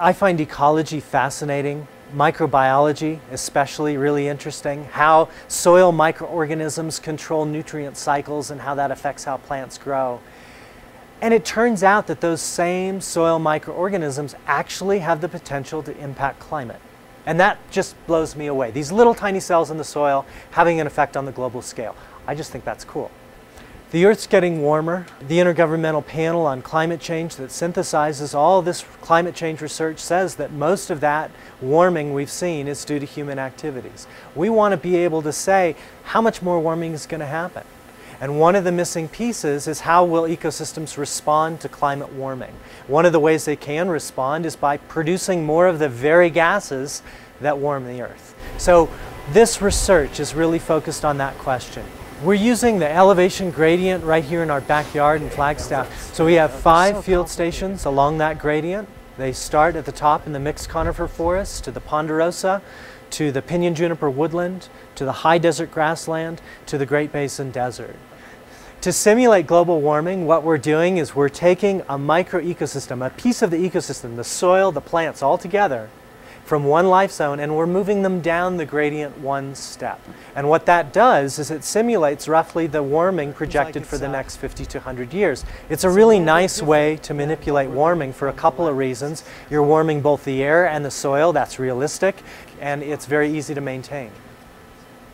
I find ecology fascinating, microbiology especially really interesting, how soil microorganisms control nutrient cycles and how that affects how plants grow. And it turns out that those same soil microorganisms actually have the potential to impact climate. And that just blows me away. These little tiny cells in the soil having an effect on the global scale. I just think that's cool. The Earth's getting warmer. The Intergovernmental Panel on Climate Change that synthesizes all this climate change research says that most of that warming we've seen is due to human activities. We want to be able to say how much more warming is going to happen. And one of the missing pieces is how will ecosystems respond to climate warming. One of the ways they can respond is by producing more of the very gases that warm the Earth. So this research is really focused on that question. We're using the elevation gradient right here in our backyard in Flagstaff. So we have 5 field stations along that gradient. They start at the top in the mixed conifer forest, to the ponderosa, to the pinyon juniper woodland, to the high desert grassland, to the Great Basin desert. To simulate global warming, what we're doing is we're taking a microecosystem, a piece of the ecosystem, the soil, the plants, all together, from one life zone, and we're moving them down the gradient one step. And what that does is it simulates roughly the warming projected for the next 50 to 100 years. It's a really nice way to manipulate warming for a couple of reasons. You're warming both the air and the soil, that's realistic, and it's very easy to maintain.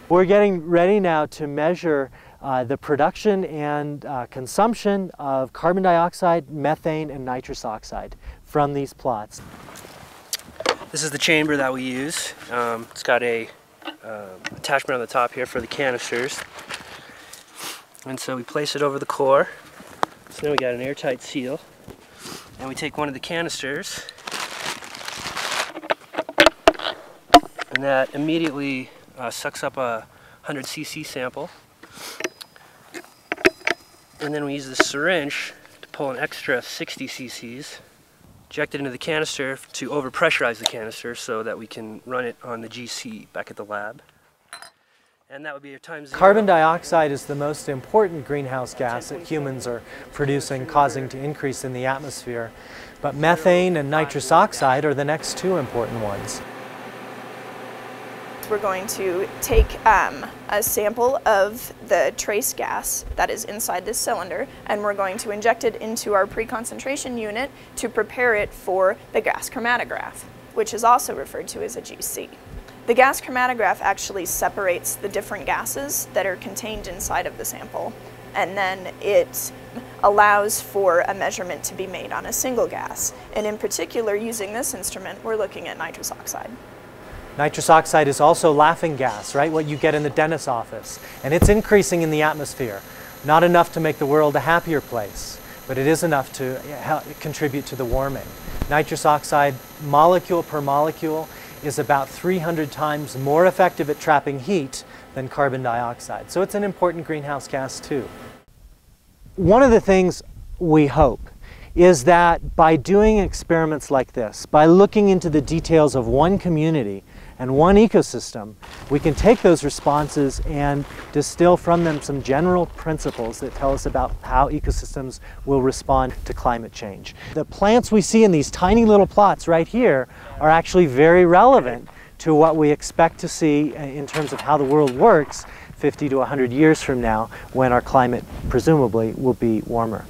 We're getting ready now to measure the production and consumption of carbon dioxide, methane, and nitrous oxide from these plots. This is the chamber that we use. It's got a attachment on the top here for the canisters. And so we place it over the core. So then we got an airtight seal. And we take one of the canisters, and that immediately sucks up a 100 cc sample. And then we use the syringe to pull an extra 60 cc's. Inject it into the canister to overpressurize the canister so that we can run it on the GC back at the lab. And that would be a times 0. Carbon dioxide is the most important greenhouse gas that humans are producing, causing to increase in the atmosphere. But methane and nitrous oxide are the next 2 important ones. We're going to take a sample of the trace gas that is inside this cylinder, and we're going to inject it into our pre-concentration unit to prepare it for the gas chromatograph, which is also referred to as a GC. The gas chromatograph actually separates the different gases that are contained inside of the sample, and then it allows for a measurement to be made on a single gas. And in particular, using this instrument, we're looking at nitrous oxide. Nitrous oxide is also laughing gas, right? What you get in the dentist's office. And it's increasing in the atmosphere. Not enough to make the world a happier place, but it is enough to contribute to the warming. Nitrous oxide, molecule per molecule, is about 300 times more effective at trapping heat than carbon dioxide. So it's an important greenhouse gas too. One of the things we hope is that by doing experiments like this, by looking into the details of one community and one ecosystem, we can take those responses and distill from them some general principles that tell us about how ecosystems will respond to climate change. The plants we see in these tiny little plots right here are actually very relevant to what we expect to see in terms of how the world works 50 to 100 years from now, when our climate presumably will be warmer.